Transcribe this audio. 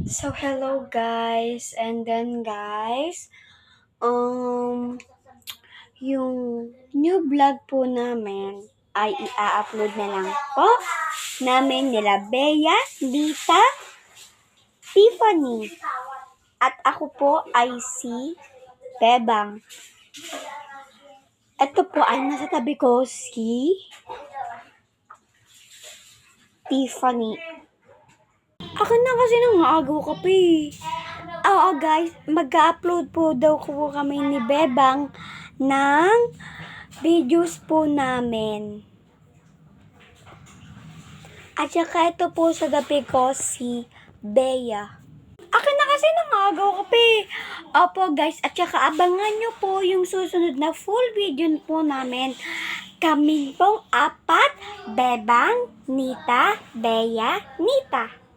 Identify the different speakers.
Speaker 1: So, hello guys. And then guys, um, yung new vlog po namin ay i-upload na lang po namin nila Bea, Lita, Tiffany. At ako po ay si Bebang. Ito po ay nasa tabi ko si Tiffany. Ako na kasi nang agaw ka pa eh. Oo guys, mag-upload po daw po kami ni Bebang ng videos po namin. At saka ito po sa gabi ko si Bea. Akin na kasi nangagaw ka pa eh. Opo guys, at saka abangan nyo po yung susunod na full video po namin. Kami pong apat, Bebang, Nita, Bea, Nita.